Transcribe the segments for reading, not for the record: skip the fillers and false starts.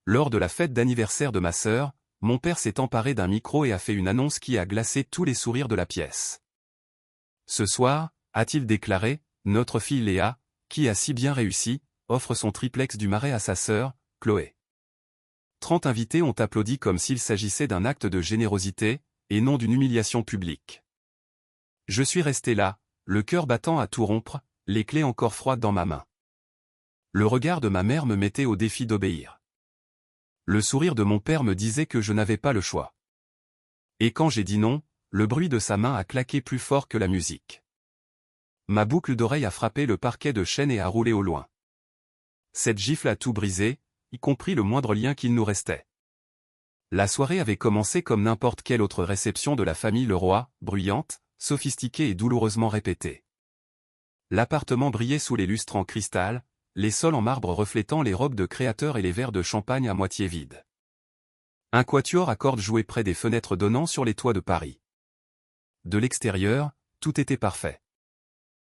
lors de la fête d'anniversaire de ma sœur, mon père s'est emparé d'un micro et a fait une annonce qui a glacé tous les sourires de la pièce. Ce soir, a-t-il déclaré, notre fille Léa, qui a si bien réussi, offre son triplex du Marais à sa sœur, Chloé. 30 invités ont applaudi comme s'il s'agissait d'un acte de générosité, et non d'une humiliation publique. Je suis resté là, le cœur battant à tout rompre, les clés encore froides dans ma main. Le regard de ma mère me mettait au défi d'obéir. Le sourire de mon père me disait que je n'avais pas le choix. Et quand j'ai dit non, le bruit de sa main a claqué plus fort que la musique. Ma boucle d'oreille a frappé le parquet de chêne et a roulé au loin. Cette gifle a tout brisé, y compris le moindre lien qu'il nous restait. La soirée avait commencé comme n'importe quelle autre réception de la famille Leroy, bruyante, sophistiquée et douloureusement répétée. L'appartement brillait sous les lustres en cristal, les sols en marbre reflétant les robes de créateurs et les verres de champagne à moitié vides. Un quatuor à cordes jouait près des fenêtres donnant sur les toits de Paris. De l'extérieur, tout était parfait.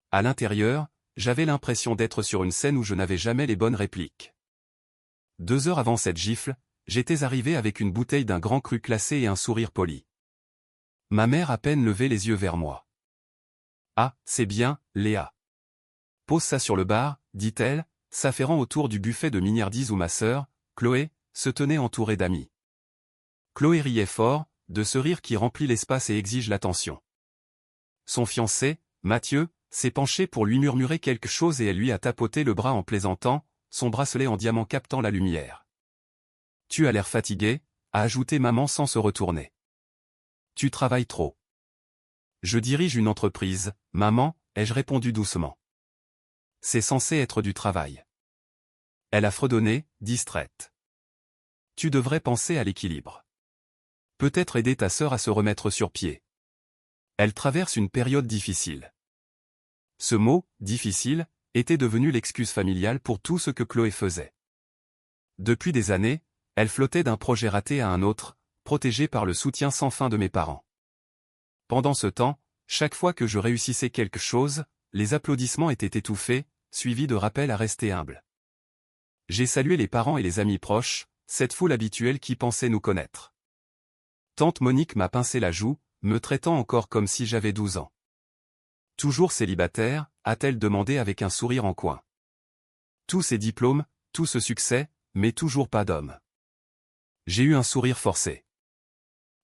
À l'intérieur, j'avais l'impression d'être sur une scène où je n'avais jamais les bonnes répliques. 2 heures avant cette gifle, j'étais arrivé avec une bouteille d'un grand cru classé et un sourire poli. Ma mère à peine levait les yeux vers moi. « Ah, c'est bien, Léa. Pose ça sur le bar, dit-elle, s'affairant autour du buffet de mignardise où ma sœur, Chloé, se tenait entourée d'amis. Chloé riait fort, de ce rire qui remplit l'espace et exige l'attention. Son fiancé, Mathieu, s'est penché pour lui murmurer quelque chose et elle lui a tapoté le bras en plaisantant, son bracelet en diamant captant la lumière. « Tu as l'air fatigué », a ajouté maman sans se retourner. « Tu travailles trop. »« Je dirige une entreprise, maman », ai-je répondu doucement. « C'est censé être du travail. » Elle a fredonné, distraite. « Tu devrais penser à l'équilibre. Peut-être aider ta sœur à se remettre sur pied. Elle traverse une période difficile. » Ce mot, difficile, était devenu l'excuse familiale pour tout ce que Chloé faisait. Depuis des années, elle flottait d'un projet raté à un autre, protégée par le soutien sans fin de mes parents. Pendant ce temps, chaque fois que je réussissais quelque chose, les applaudissements étaient étouffés, suivis de rappels à rester humble. J'ai salué les parents et les amis proches, cette foule habituelle qui pensait nous connaître. Tante Monique m'a pincé la joue, me traitant encore comme si j'avais 12 ans. « Toujours célibataire ?» a-t-elle demandé avec un sourire en coin. Tous ces diplômes, tout ce succès, mais toujours pas d'homme. J'ai eu un sourire forcé.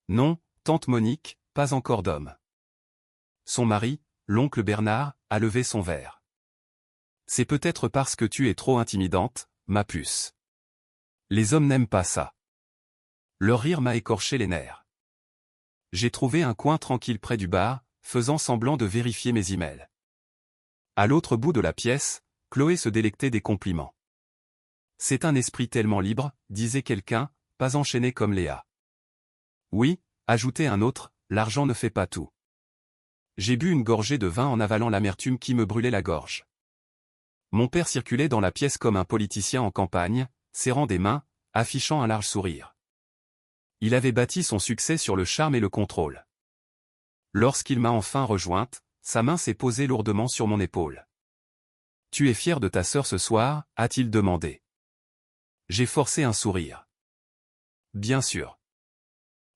Non, tante Monique, pas encore d'homme. Son mari, l'oncle Bernard, a levé son verre. C'est peut-être parce que tu es trop intimidante, ma puce. Les hommes n'aiment pas ça. Leur rire m'a écorché les nerfs. J'ai trouvé un coin tranquille près du bar, faisant semblant de vérifier mes emails. À l'autre bout de la pièce, Chloé se délectait des compliments. C'est un esprit tellement libre, disait quelqu'un, pas enchaîné comme Léa. Oui, ajoutait un autre, l'argent ne fait pas tout. J'ai bu une gorgée de vin en avalant l'amertume qui me brûlait la gorge. Mon père circulait dans la pièce comme un politicien en campagne, serrant des mains, affichant un large sourire. Il avait bâti son succès sur le charme et le contrôle. Lorsqu'il m'a enfin rejointe, sa main s'est posée lourdement sur mon épaule. « Tu es fier de ta sœur ce soir ?» a-t-il demandé. J'ai forcé un sourire. Bien sûr.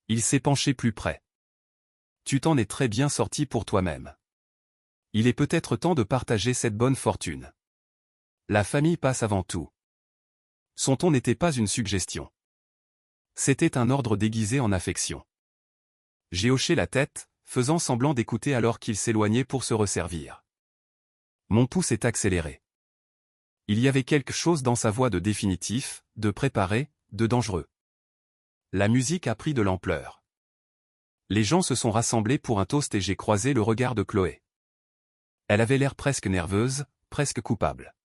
Il s'est penché plus près. Tu t'en es très bien sorti pour toi-même. Il est peut-être temps de partager cette bonne fortune. La famille passe avant tout. Son ton n'était pas une suggestion. C'était un ordre déguisé en affection. J'ai hoché la tête, faisant semblant d'écouter alors qu'il s'éloignait pour se resservir. Mon pouls s'est accéléré. Il y avait quelque chose dans sa voix de définitif, de préparé, de dangereux. La musique a pris de l'ampleur. Les gens se sont rassemblés pour un toast et j'ai croisé le regard de Chloé. Elle avait l'air presque nerveuse, presque coupable.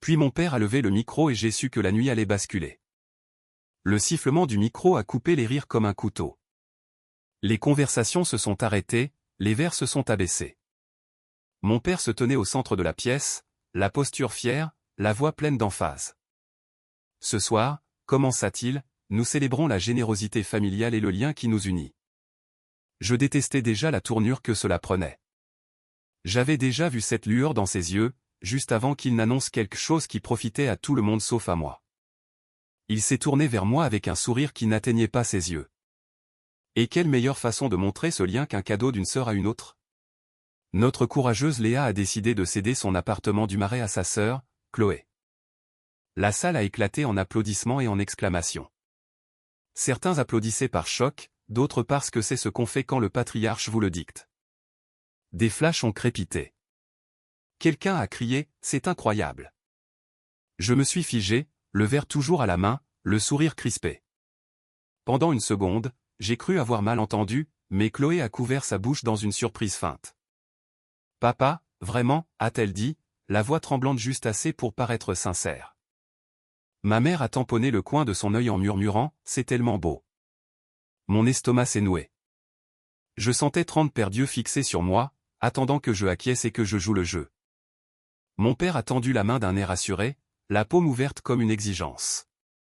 Puis mon père a levé le micro et j'ai su que la nuit allait basculer. Le sifflement du micro a coupé les rires comme un couteau. Les conversations se sont arrêtées, les verres se sont abaissés. Mon père se tenait au centre de la pièce, la posture fière, la voix pleine d'emphase. Ce soir, commença-t-il, nous célébrons la générosité familiale et le lien qui nous unit. Je détestais déjà la tournure que cela prenait. J'avais déjà vu cette lueur dans ses yeux, juste avant qu'il n'annonce quelque chose qui profitait à tout le monde sauf à moi. Il s'est tourné vers moi avec un sourire qui n'atteignait pas ses yeux. Et quelle meilleure façon de montrer ce lien qu'un cadeau d'une sœur à une autre? Notre courageuse Léa a décidé de céder son appartement du Marais à sa sœur, Chloé. La salle a éclaté en applaudissements et en exclamations. Certains applaudissaient par choc, d'autres parce que c'est ce qu'on fait quand le patriarche vous le dicte. Des flashs ont crépité. Quelqu'un a crié « C'est incroyable !» Je me suis figé, le verre toujours à la main, le sourire crispé. Pendant une seconde, j'ai cru avoir mal entendu, mais Chloé a couvert sa bouche dans une surprise feinte. « Papa, vraiment ?» a-t-elle dit, la voix tremblante juste assez pour paraître sincère. Ma mère a tamponné le coin de son œil en murmurant « C'est tellement beau !» Mon estomac s'est noué. Je sentais 30 paires d'yeux fixés sur moi, attendant que je acquiesce et que je joue le jeu. Mon père a tendu la main d'un air assuré, la paume ouverte comme une exigence.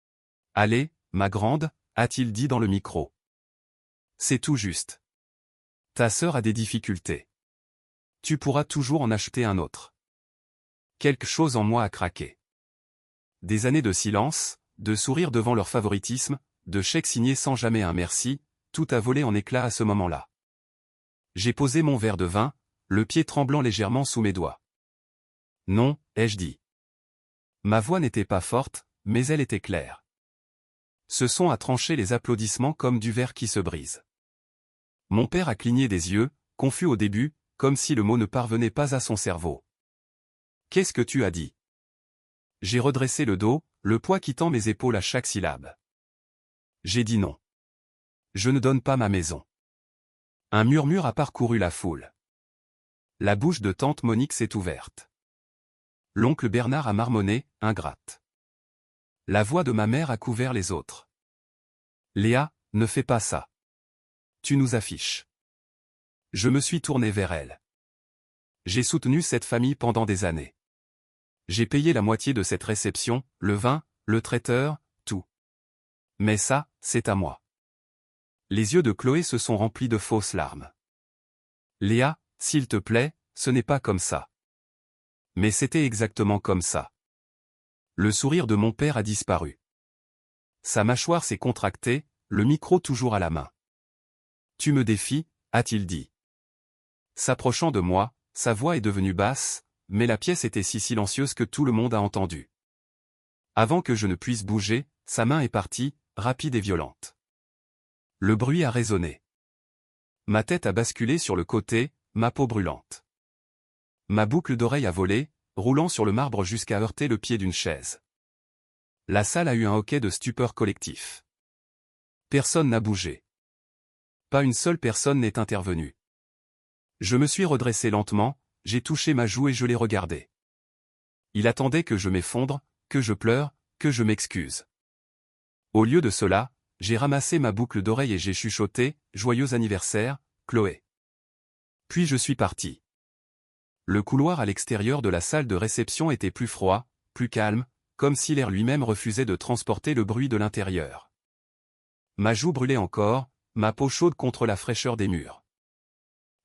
« Allez, ma grande » a-t-il dit dans le micro. « C'est tout juste. Ta sœur a des difficultés. Tu pourras toujours en acheter un autre. » Quelque chose en moi a craqué. Des années de silence, de sourires devant leur favoritisme, de chèques signés sans jamais un merci, tout a volé en éclats à ce moment-là. J'ai posé mon verre de vin, le pied tremblant légèrement sous mes doigts. « Non » ai-je dit. Ma voix n'était pas forte, mais elle était claire. Ce son a tranché les applaudissements comme du verre qui se brise. Mon père a cligné des yeux, confus au début, comme si le mot ne parvenait pas à son cerveau. « Qu'est-ce que tu as dit ?» J'ai redressé le dos, le poids quittant mes épaules à chaque syllabe. J'ai dit non. Je ne donne pas ma maison. Un murmure a parcouru la foule. La bouche de tante Monique s'est ouverte. L'oncle Bernard a marmonné, ingrate. La voix de ma mère a couvert les autres. Léa, ne fais pas ça. Tu nous affiches. Je me suis tourné vers elle. J'ai soutenu cette famille pendant des années. J'ai payé la moitié de cette réception, le vin, le traiteur, tout. Mais ça, c'est à moi. Les yeux de Chloé se sont remplis de fausses larmes. Léa, s'il te plaît, ce n'est pas comme ça. Mais c'était exactement comme ça. Le sourire de mon père a disparu. Sa mâchoire s'est contractée, le micro toujours à la main. Tu me défies, a-t-il dit. S'approchant de moi, sa voix est devenue basse, mais la pièce était si silencieuse que tout le monde a entendu. Avant que je ne puisse bouger, sa main est partie, rapide et violente. Le bruit a résonné. Ma tête a basculé sur le côté, ma peau brûlante. Ma boucle d'oreille a volé, roulant sur le marbre jusqu'à heurter le pied d'une chaise. La salle a eu un hoquet de stupeur collectif. Personne n'a bougé. Pas une seule personne n'est intervenue. Je me suis redressé lentement, j'ai touché ma joue et je l'ai regardé. Il attendait que je m'effondre, que je pleure, que je m'excuse. Au lieu de cela, j'ai ramassé ma boucle d'oreille et j'ai chuchoté « Joyeux anniversaire, Chloé ». Puis je suis parti. Le couloir à l'extérieur de la salle de réception était plus froid, plus calme, comme si l'air lui-même refusait de transporter le bruit de l'intérieur. Ma joue brûlait encore, ma peau chaude contre la fraîcheur des murs.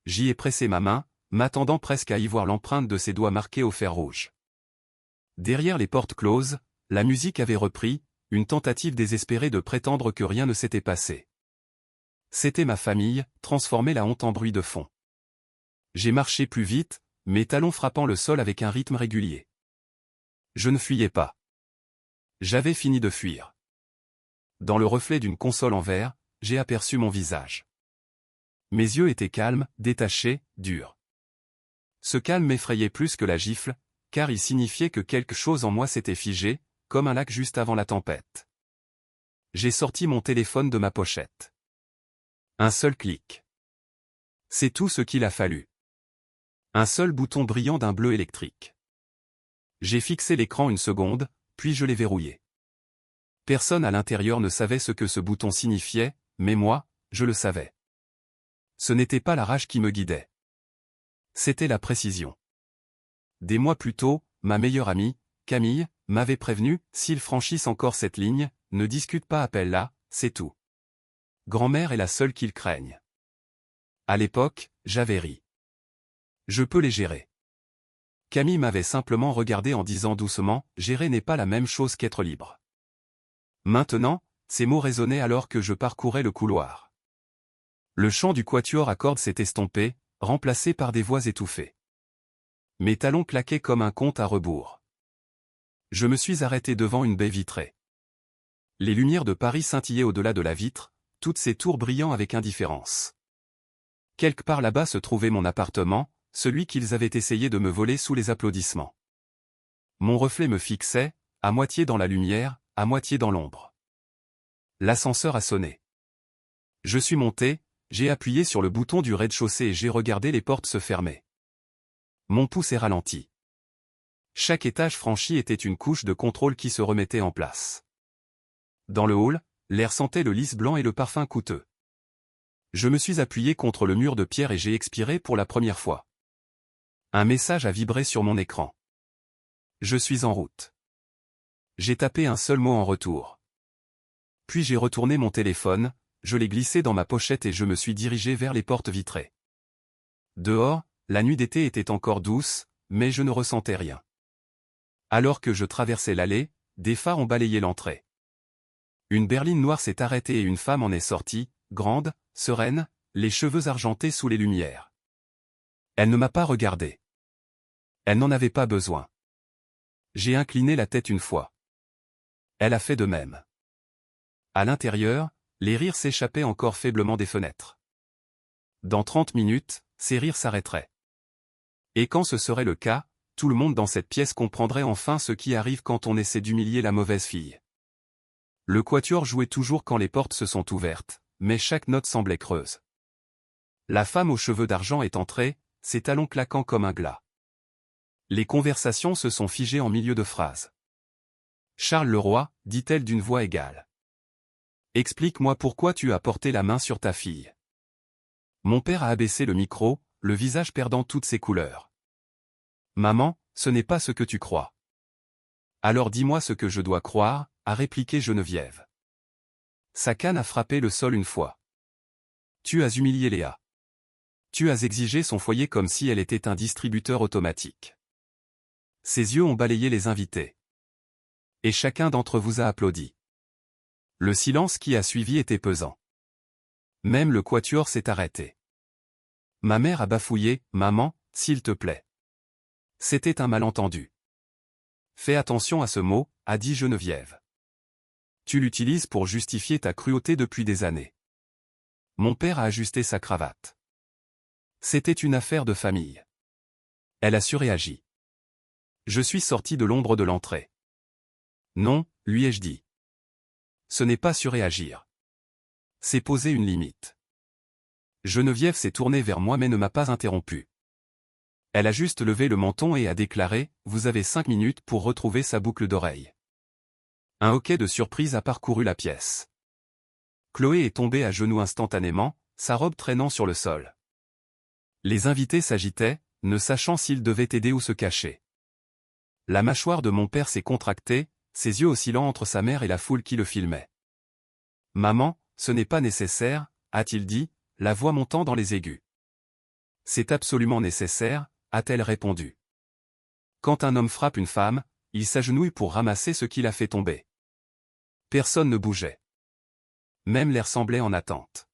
J'y ai pressé ma main, m'attendant presque à y voir l'empreinte de ses doigts marqués au fer rouge. Derrière les portes closes, la musique avait repris, une tentative désespérée de prétendre que rien ne s'était passé. C'était ma famille, transformer la honte en bruit de fond. J'ai marché plus vite, mes talons frappant le sol avec un rythme régulier. Je ne fuyais pas. J'avais fini de fuir. Dans le reflet d'une console en verre, j'ai aperçu mon visage. Mes yeux étaient calmes, détachés, durs. Ce calme m'effrayait plus que la gifle, car il signifiait que quelque chose en moi s'était figé, comme un lac juste avant la tempête. J'ai sorti mon téléphone de ma pochette. Un seul clic. C'est tout ce qu'il a fallu. Un seul bouton brillant d'un bleu électrique. J'ai fixé l'écran une seconde, puis je l'ai verrouillé. Personne à l'intérieur ne savait ce que ce bouton signifiait, mais moi, je le savais. Ce n'était pas la rage qui me guidait. C'était la précision. Des mois plus tôt, ma meilleure amie, Camille, m'avait prévenu, s'ils franchissent encore cette ligne, ne discute pas, appelle-la, c'est tout. Grand-mère est la seule qu'ils craignent. À l'époque, j'avais ri. Je peux les gérer. Camille m'avait simplement regardé en disant doucement, gérer n'est pas la même chose qu'être libre. Maintenant, ces mots résonnaient alors que je parcourais le couloir. Le chant du quatuor à cordes s'est estompé, remplacé par des voix étouffées. Mes talons claquaient comme un compte à rebours. Je me suis arrêté devant une baie vitrée. Les lumières de Paris scintillaient au-delà de la vitre, toutes ces tours brillant avec indifférence. Quelque part là-bas se trouvait mon appartement, celui qu'ils avaient essayé de me voler sous les applaudissements. Mon reflet me fixait, à moitié dans la lumière, à moitié dans l'ombre. L'ascenseur a sonné. Je suis monté, j'ai appuyé sur le bouton du rez-de-chaussée et j'ai regardé les portes se fermer. Mon pouce est ralenti. Chaque étage franchi était une couche de contrôle qui se remettait en place. Dans le hall, l'air sentait le lys blanc et le parfum coûteux. Je me suis appuyé contre le mur de pierre et j'ai expiré pour la première fois. Un message a vibré sur mon écran. Je suis en route. J'ai tapé un seul mot en retour. Puis j'ai retourné mon téléphone, je l'ai glissé dans ma pochette et je me suis dirigé vers les portes vitrées. Dehors, la nuit d'été était encore douce, mais je ne ressentais rien. Alors que je traversais l'allée, des phares ont balayé l'entrée. Une berline noire s'est arrêtée et une femme en est sortie, grande, sereine, les cheveux argentés sous les lumières. Elle ne m'a pas regardé. Elle n'en avait pas besoin. J'ai incliné la tête une fois. Elle a fait de même. À l'intérieur, les rires s'échappaient encore faiblement des fenêtres. Dans 30 minutes, ces rires s'arrêteraient. Et quand ce serait le cas, tout le monde dans cette pièce comprendrait enfin ce qui arrive quand on essaie d'humilier la mauvaise fille. Le quatuor jouait toujours quand les portes se sont ouvertes, mais chaque note semblait creuse. La femme aux cheveux d'argent est entrée, ses talons claquant comme un glas. Les conversations se sont figées en milieu de phrase. Charles Leroy, dit-elle d'une voix égale. Explique-moi pourquoi tu as porté la main sur ta fille. Mon père a abaissé le micro, le visage perdant toutes ses couleurs. Maman, ce n'est pas ce que tu crois. Alors dis-moi ce que je dois croire, a répliqué Geneviève. Sa canne a frappé le sol une fois. Tu as humilié Léa. Tu as exigé son foyer comme si elle était un distributeur automatique. Ses yeux ont balayé les invités. Et chacun d'entre vous a applaudi. Le silence qui a suivi était pesant. Même le quatuor s'est arrêté. Ma mère a bafouillé, maman, s'il te plaît. C'était un malentendu. Fais attention à ce mot, a dit Geneviève. Tu l'utilises pour justifier ta cruauté depuis des années. Mon père a ajusté sa cravate. C'était une affaire de famille. Elle a surréagi. Je suis sorti de l'ombre de l'entrée. Non, lui ai-je dit. Ce n'est pas surréagir. C'est poser une limite. Geneviève s'est tournée vers moi mais ne m'a pas interrompu. Elle a juste levé le menton et a déclaré « Vous avez 5 minutes pour retrouver sa boucle d'oreille ». Un hoquet de surprise a parcouru la pièce. Chloé est tombée à genoux instantanément, sa robe traînant sur le sol. Les invités s'agitaient, ne sachant s'ils devaient aider ou se cacher. La mâchoire de mon père s'est contractée, ses yeux oscillant entre sa mère et la foule qui le filmait. « Maman, ce n'est pas nécessaire », a-t-il dit, la voix montant dans les aigus. « C'est absolument nécessaire », a-t-elle répondu. Quand un homme frappe une femme, il s'agenouille pour ramasser ce qu'il a fait tomber. Personne ne bougeait. Même l'air semblait en attente.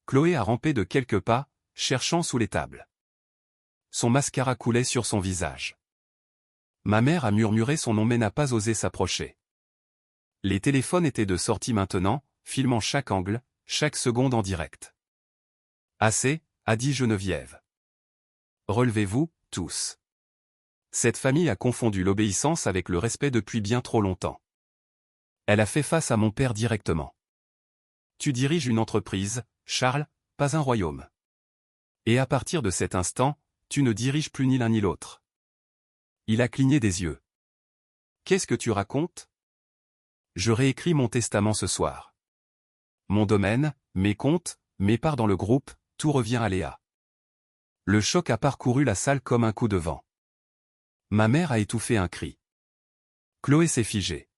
Chloé a rampé de quelques pas, cherchant sous les tables. Son mascara coulait sur son visage. Ma mère a murmuré son nom mais n'a pas osé s'approcher. Les téléphones étaient de sortie maintenant, filmant chaque angle, chaque seconde en direct. Assez, a dit Geneviève. Relevez-vous, tous. Cette famille a confondu l'obéissance avec le respect depuis bien trop longtemps. Elle a fait face à mon père directement. Tu diriges une entreprise, Charles, pas un royaume. Et à partir de cet instant, tu ne diriges plus ni l'un ni l'autre. Il a cligné des yeux. Qu'est-ce que tu racontes? Je réécris mon testament ce soir. Mon domaine, mes comptes, mes parts dans le groupe, tout revient à Léa. Le choc a parcouru la salle comme un coup de vent. Ma mère a étouffé un cri. Chloé s'est figée.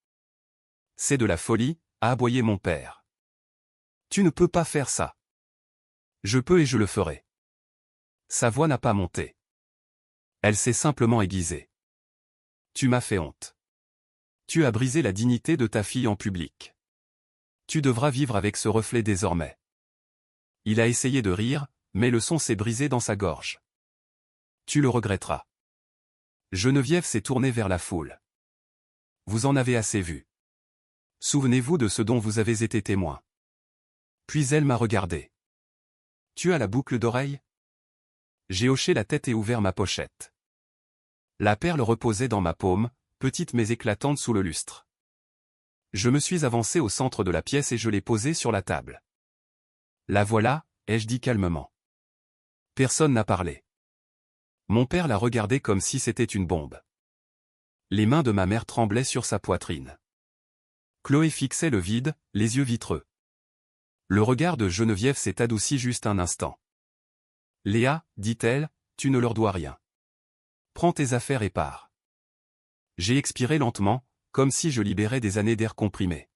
C'est de la folie, a aboyé mon père. Tu ne peux pas faire ça. Je peux et je le ferai. Sa voix n'a pas monté. Elle s'est simplement aiguisée. Tu m'as fait honte. Tu as brisé la dignité de ta fille en public. Tu devras vivre avec ce reflet désormais. Il a essayé de rire, mais le son s'est brisé dans sa gorge. Tu le regretteras. Geneviève s'est tournée vers la foule. Vous en avez assez vu. Souvenez-vous de ce dont vous avez été témoin. Puis elle m'a regardé. Tu as la boucle d'oreille? J'ai hoché la tête et ouvert ma pochette. La perle reposait dans ma paume, petite mais éclatante sous le lustre. Je me suis avancé au centre de la pièce et je l'ai posée sur la table. La voilà, ai-je dit calmement. Personne n'a parlé. Mon père l'a regardée comme si c'était une bombe. Les mains de ma mère tremblaient sur sa poitrine. Chloé fixait le vide, les yeux vitreux. Le regard de Geneviève s'est adouci juste un instant. Léa, dit-elle, tu ne leur dois rien. Prends tes affaires et pars. J'ai expiré lentement, comme si je libérais des années d'air comprimé.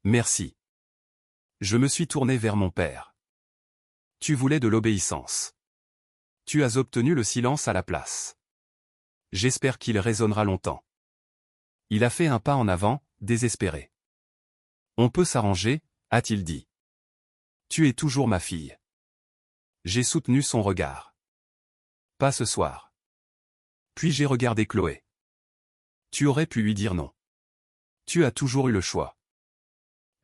Merci. Je me suis tourné vers mon père. Tu voulais de l'obéissance. Tu as obtenu le silence à la place. J'espère qu'il résonnera longtemps. Il a fait un pas en avant, désespéré. On peut s'arranger, a-t-il dit. Tu es toujours ma fille. J'ai soutenu son regard. Pas ce soir. Puis j'ai regardé Chloé. Tu aurais pu lui dire non. Tu as toujours eu le choix.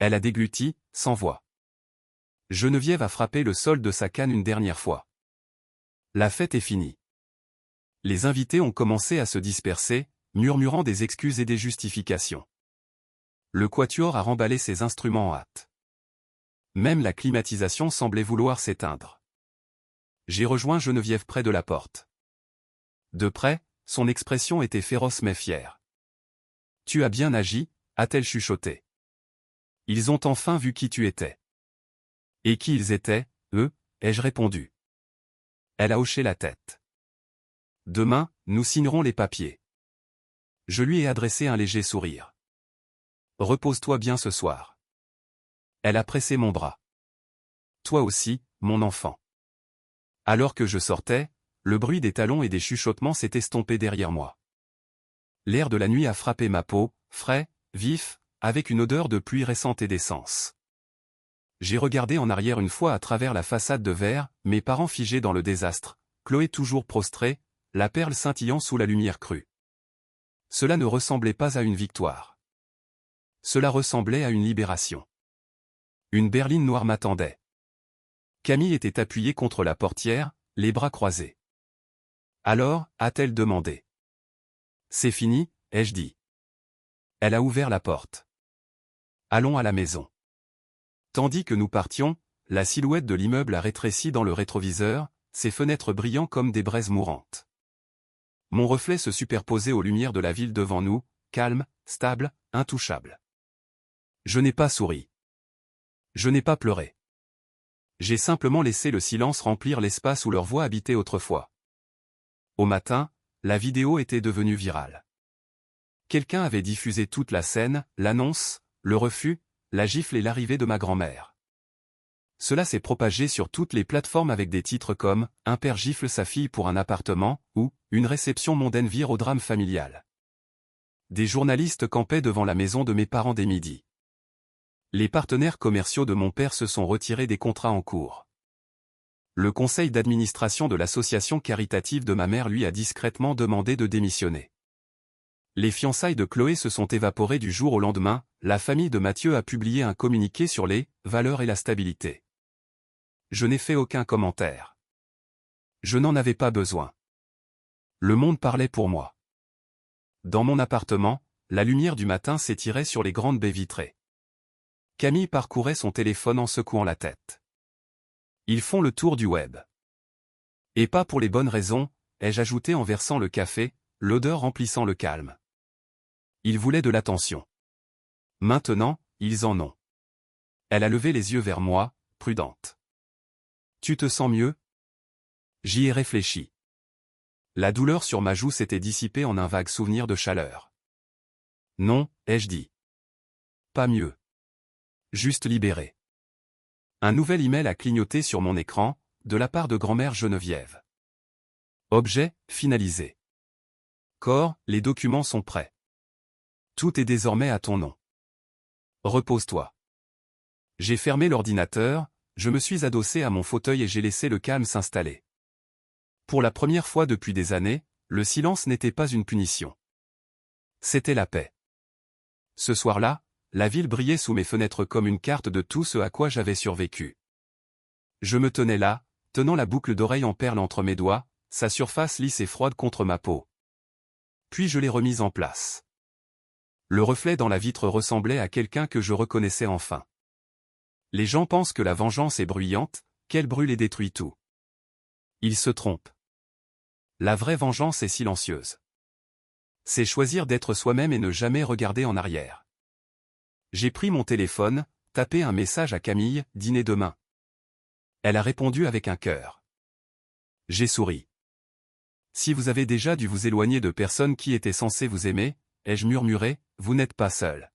Elle a dégluti, sans voix. Geneviève a frappé le sol de sa canne une dernière fois. La fête est finie. Les invités ont commencé à se disperser, murmurant des excuses et des justifications. Le quatuor a remballé ses instruments en hâte. Même la climatisation semblait vouloir s'éteindre. J'ai rejoint Geneviève près de la porte. De près, son expression était féroce mais fière. Tu as bien agi, a-t-elle chuchoté. Ils ont enfin vu qui tu étais. Et qui ils étaient, eux, ai-je répondu. Elle a hoché la tête. Demain, nous signerons les papiers. Je lui ai adressé un léger sourire. Repose-toi bien ce soir. Elle a pressé mon bras. Toi aussi, mon enfant. Alors que je sortais, le bruit des talons et des chuchotements s'est estompé derrière moi. L'air de la nuit a frappé ma peau, frais, vif, avec une odeur de pluie récente et d'essence. J'ai regardé en arrière une fois à travers la façade de verre, mes parents figés dans le désastre, Chloé toujours prostrée, la perle scintillant sous la lumière crue. Cela ne ressemblait pas à une victoire. Cela ressemblait à une libération. Une berline noire m'attendait. Camille était appuyée contre la portière, les bras croisés. Alors, a-t-elle demandé. C'est fini, ai-je dit. Elle a ouvert la porte. Allons à la maison. Tandis que nous partions, la silhouette de l'immeuble a rétréci dans le rétroviseur, ses fenêtres brillant comme des braises mourantes. Mon reflet se superposait aux lumières de la ville devant nous, calme, stable, intouchable. Je n'ai pas souri. Je n'ai pas pleuré. J'ai simplement laissé le silence remplir l'espace où leur voix habitait autrefois. Au matin, la vidéo était devenue virale. Quelqu'un avait diffusé toute la scène, l'annonce, le refus, la gifle et l'arrivée de ma grand-mère. Cela s'est propagé sur toutes les plateformes avec des titres comme « Un père gifle sa fille pour un appartement » ou « Une réception mondaine vire au drame familial ». Des journalistes campaient devant la maison de mes parents dès midi. Les partenaires commerciaux de mon père se sont retirés des contrats en cours. Le conseil d'administration de l'association caritative de ma mère lui a discrètement demandé de démissionner. Les fiançailles de Chloé se sont évaporées du jour au lendemain, la famille de Mathieu a publié un communiqué sur les valeurs et la stabilité. Je n'ai fait aucun commentaire. Je n'en avais pas besoin. Le monde parlait pour moi. Dans mon appartement, la lumière du matin s'étirait sur les grandes baies vitrées. Camille parcourait son téléphone en secouant la tête. Ils font le tour du web. Et pas pour les bonnes raisons, ai-je ajouté en versant le café, l'odeur remplissant le calme. Ils voulaient de l'attention. Maintenant, ils en ont. Elle a levé les yeux vers moi, prudente. Tu te sens mieux? J'y ai réfléchi. La douleur sur ma joue s'était dissipée en un vague souvenir de chaleur. Non, ai-je dit. Pas mieux. Juste libéré. Un nouvel email a clignoté sur mon écran, de la part de grand-mère Geneviève. Objet, finalisé. Corps, les documents sont prêts. Tout est désormais à ton nom. Repose-toi. J'ai fermé l'ordinateur, je me suis adossé à mon fauteuil et j'ai laissé le calme s'installer. Pour la première fois depuis des années, le silence n'était pas une punition. C'était la paix. Ce soir-là, la ville brillait sous mes fenêtres comme une carte de tout ce à quoi j'avais survécu. Je me tenais là, tenant la boucle d'oreille en perles entre mes doigts, sa surface lisse et froide contre ma peau. Puis je l'ai remise en place. Le reflet dans la vitre ressemblait à quelqu'un que je reconnaissais enfin. Les gens pensent que la vengeance est bruyante, qu'elle brûle et détruit tout. Ils se trompent. La vraie vengeance est silencieuse. C'est choisir d'être soi-même et ne jamais regarder en arrière. J'ai pris mon téléphone, tapé un message à Camille, dîner demain. Elle a répondu avec un cœur. J'ai souri. Si vous avez déjà dû vous éloigner de personnes qui étaient censées vous aimer, ai-je murmuré, vous n'êtes pas seul.